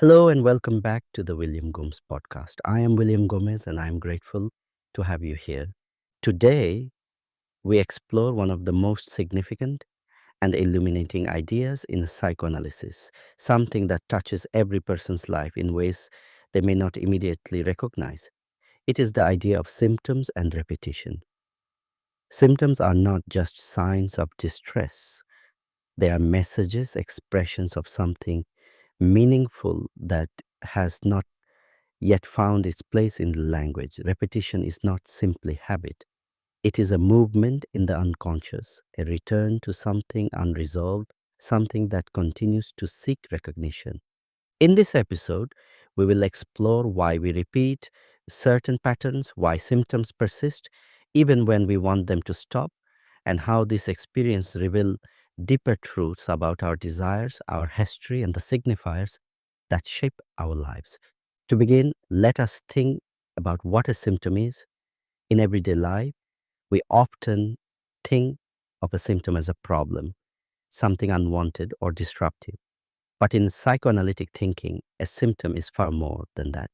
Hello and welcome back to the William Gomes podcast. I am William Gomez and I am grateful to have you here. Today, we explore one of the most significant and illuminating ideas in psychoanalysis, something that touches every person's life in ways they may not immediately recognize. It is the idea of symptoms and repetition. Symptoms are not just signs of distress, they are messages, expressions of something meaningful that has not yet found its place in the language. Repetition is not simply habit. It is a movement in the unconscious, a return to something unresolved, something that continues to seek recognition. In this episode, we will explore why we repeat certain patterns, why symptoms persist even when we want them to stop, and how this experience reveals deeper truths about our desires, our history, and the signifiers that shape our lives. To begin, let us think about what a symptom is. In everyday life, we often think of a symptom as a problem, something unwanted or disruptive. But in psychoanalytic thinking, a symptom is far more than that.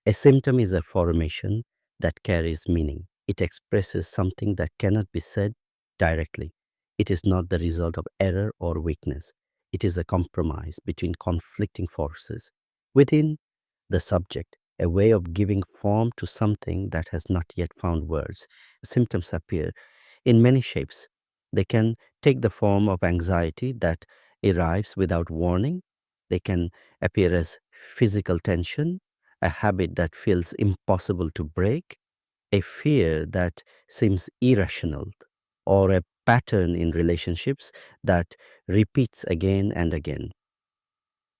A symptom is a formation that carries meaning. It expresses something that cannot be said directly. It is not the result of error or weakness. It is a compromise between conflicting forces within the subject, a way of giving form to something that has not yet found words. Symptoms appear in many shapes. They can take the form of anxiety that arrives without warning. They can appear as physical tension, a habit that feels impossible to break, a fear that seems irrational, or a pattern in relationships that repeats again and again.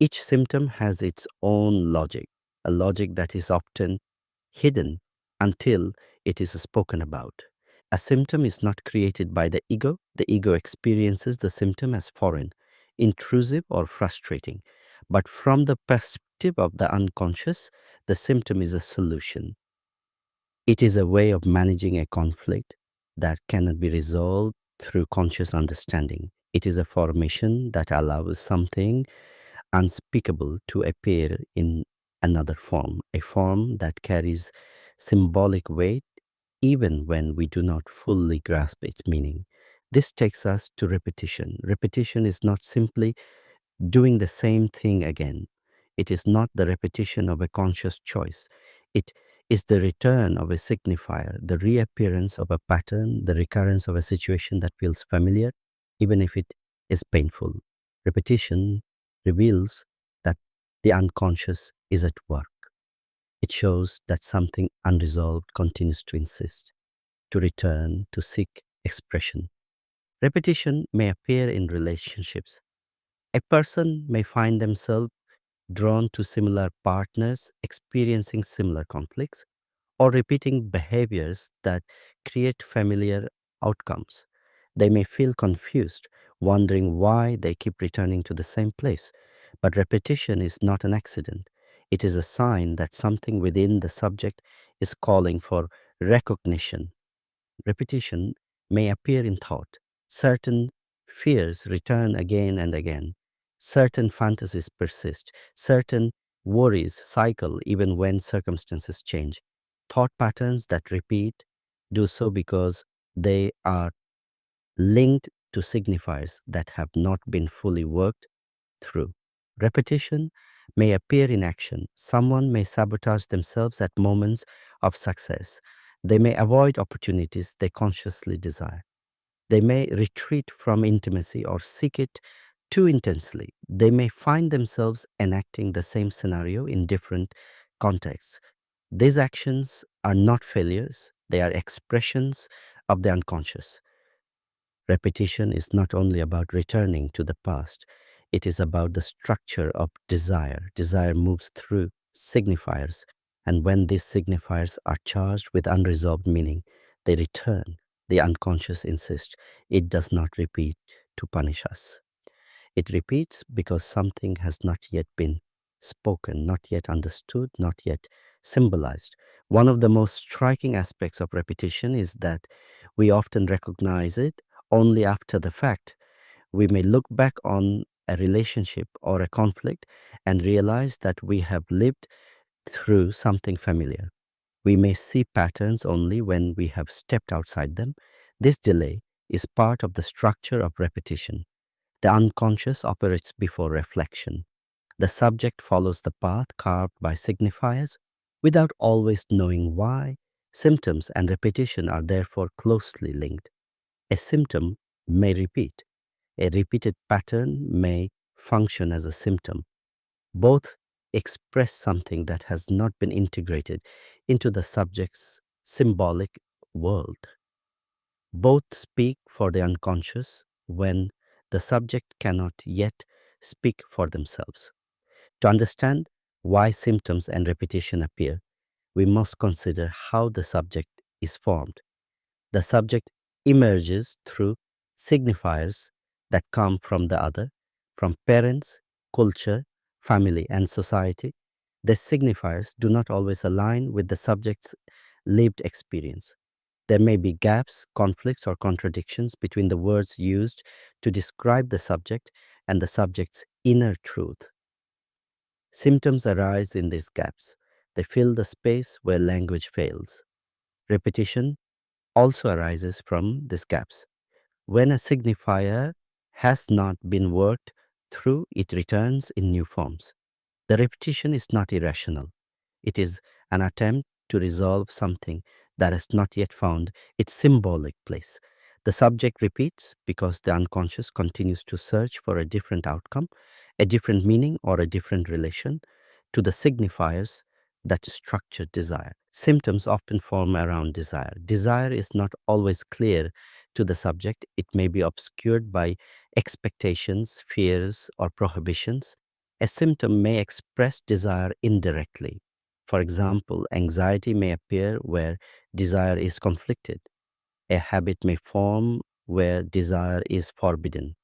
Each symptom has its own logic, a logic that is often hidden until it is spoken about. A symptom is not created by the ego. The ego experiences the symptom as foreign, intrusive, or frustrating. But from the perspective of the unconscious, the symptom is a solution. It is a way of managing a conflict that cannot be resolved through conscious understanding. It is a formation that allows something unspeakable to appear in another form, a form that carries symbolic weight even when we do not fully grasp its meaning. This takes us to repetition. Repetition is not simply doing the same thing again. It is not the repetition of a conscious choice. It is the return of a signifier, the reappearance of a pattern, the recurrence of a situation that feels familiar, even if it is painful. Repetition reveals that the unconscious is at work. It shows that something unresolved continues to insist, to return, to seek expression. Repetition may appear in relationships. A person may find themselves drawn to similar partners, experiencing similar conflicts, or repeating behaviors that create familiar outcomes. They may feel confused, wondering why they keep returning to the same place. But repetition is not an accident. It is a sign that something within the subject is calling for recognition. Repetition may appear in thought. Certain fears return again and again. Certain fantasies persist. Certain worries cycle even when circumstances change. Thought patterns that repeat do so because they are linked to signifiers that have not been fully worked through. Repetition may appear in action. Someone may sabotage themselves at moments of success. They may avoid opportunities they consciously desire. They may retreat from intimacy or seek it too intensely. They may find themselves enacting the same scenario in different contexts. These actions are not failures, they are expressions of the unconscious. Repetition is not only about returning to the past, it is about the structure of desire. Desire moves through signifiers, and when these signifiers are charged with unresolved meaning, they return. The unconscious insists it does not repeat to punish us. It repeats because something has not yet been spoken, not yet understood, not yet symbolized. One of the most striking aspects of repetition is that we often recognize it only after the fact. We may look back on a relationship, or a conflict and realize that we have lived through something familiar. We may see patterns only when we have stepped outside them. This delay is part of the structure of repetition. The unconscious operates before reflection. The subject follows the path carved by signifiers without always knowing why. Symptoms and repetition are therefore closely linked. A symptom may repeat. A repeated pattern may function as a symptom. Both express something that has not been integrated into the subject's symbolic world. Both speak for the unconscious when the subject cannot yet speak for themselves. To understand why symptoms and repetition appear, we must consider how the subject is formed. The subject emerges through signifiers that come from the other, from parents, culture, family, and society. The signifiers do not always align with the subject's lived experience. There may be gaps, conflicts, or contradictions between the words used to describe the subject and the subject's inner truth. Symptoms arise in these gaps. They fill the space where language fails. Repetition also arises from these gaps. When a signifier has not been worked through, it returns in new forms. The repetition is not irrational. It is an attempt to resolve something that has not yet found its symbolic place. The subject repeats because the unconscious continues to search for a different outcome, a different meaning, or a different relation to the signifiers that structure desire. Symptoms often form around desire. Desire is not always clear to the subject. It may be obscured by expectations, fears, or prohibitions. A symptom may express desire indirectly. For example, anxiety may appear where desire is conflicted. A habit may form where desire is forbidden.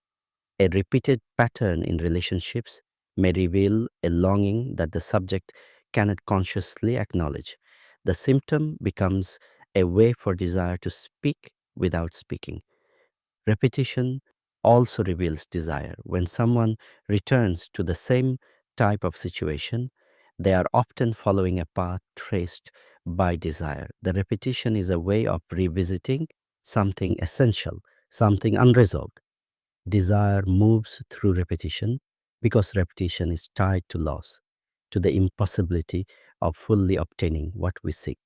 A repeated pattern in relationships may reveal a longing that the subject cannot consciously acknowledge. The symptom becomes a way for desire to speak without speaking. Repetition also reveals desire. When someone returns to the same type of situation, they are often following a path traced by desire. The repetition is a way of revisiting something essential, something unresolved. Desire moves through repetition because repetition is tied to loss, to the impossibility of fully obtaining what we seek.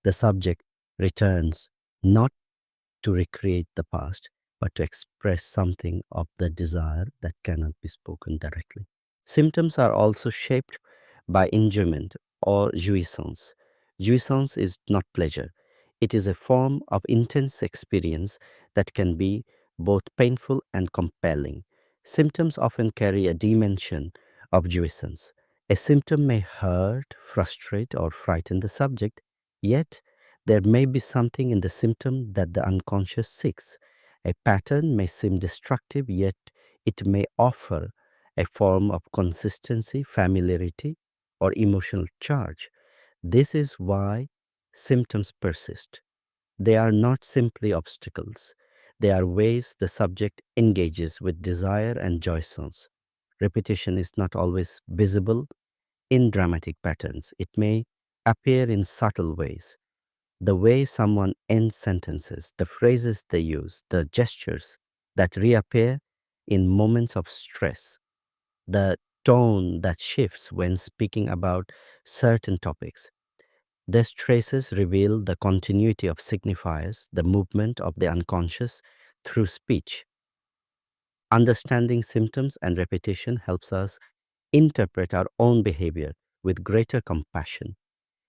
The subject returns not to recreate the past, but to express something of the desire that cannot be spoken directly. Symptoms are also shaped by enjoyment or jouissance. Jouissance is not pleasure, it is a form of intense experience that can be both painful and compelling. Symptoms often carry a dimension of jouissance. A symptom may hurt, frustrate, or frighten the subject, yet there may be something in the symptom that the unconscious seeks. A pattern may seem destructive, yet it may offer a form of consistency, familiarity, or emotional charge. This is why symptoms persist. They are not simply obstacles, they are ways the subject engages with desire and jouissance. Repetition is not always visible in dramatic patterns, it may appear in subtle ways. The way someone ends sentences, the phrases they use, the gestures that reappear in moments of stress, the tone that shifts when speaking about certain topics. These traces reveal the continuity of signifiers, the movement of the unconscious through speech. Understanding symptoms and repetition helps us interpret our own behavior with greater compassion.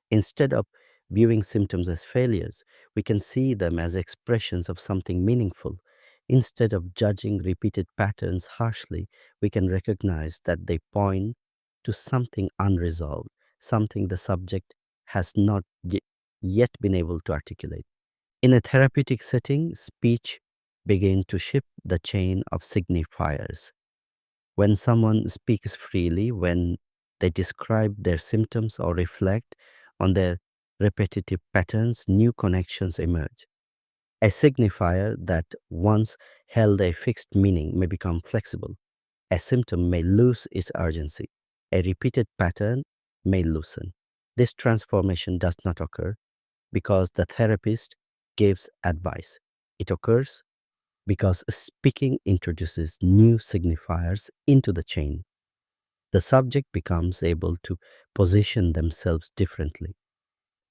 Instead of viewing symptoms as failures, we can see them as expressions of something meaningful. Instead of judging repeated patterns harshly, we can recognize that they point to something unresolved, something the subject has not yet been able to articulate. In a therapeutic setting, speech begins to shift the chain of signifiers. When someone speaks freely, when they describe their symptoms or reflect on their repetitive patterns, new connections emerge. A signifier that once held a fixed meaning may become flexible. A symptom may lose its urgency. A repeated pattern may loosen. This transformation does not occur because the therapist gives advice. It occurs because speaking introduces new signifiers into the chain. The subject becomes able to position themselves differently.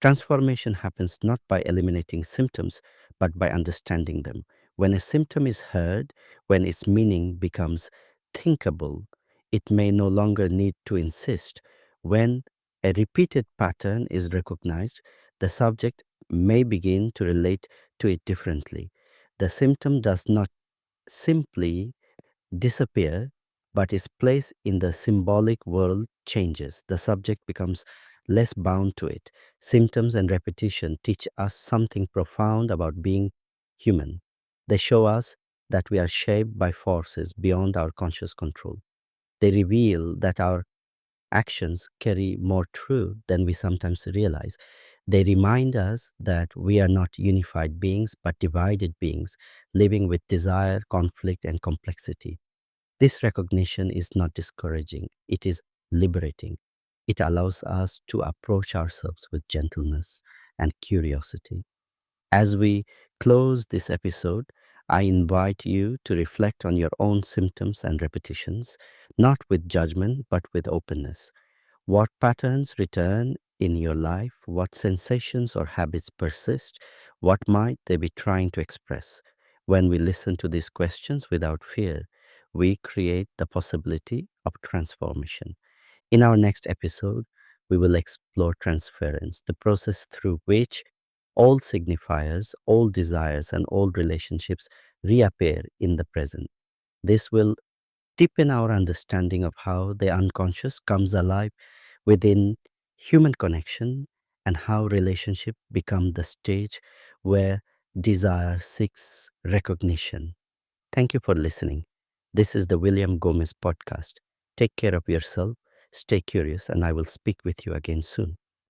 Transformation happens not by eliminating symptoms, but by understanding them. When a symptom is heard, when its meaning becomes thinkable, it may no longer need to insist. When a repeated pattern is recognized, the subject may begin to relate to it differently. The symptom does not simply disappear, but its place in the symbolic world changes. The subject becomes less bound to it. Symptoms and repetition teach us something profound about being human. They show us that we are shaped by forces beyond our conscious control. They reveal that our actions carry more truth than we sometimes realize. They remind us that we are not unified beings, but divided beings, living with desire, conflict, and complexity. This recognition is not discouraging, it is liberating. It allows us to approach ourselves with gentleness and curiosity. As we close this episode, I invite you to reflect on your own symptoms and repetitions, not with judgment, but with openness. What patterns return in your life? What sensations or habits persist? What might they be trying to express? When we listen to these questions without fear, we create the possibility of transformation. In our next episode, we will explore transference, the process through which all signifiers, all desires, and all relationships reappear in the present. This will deepen our understanding of how the unconscious comes alive within human connection and how relationship become the stage where desire seeks recognition. Thank you for listening. This is the William Gomez podcast. Take care of yourself, stay curious, and I will speak with you again soon.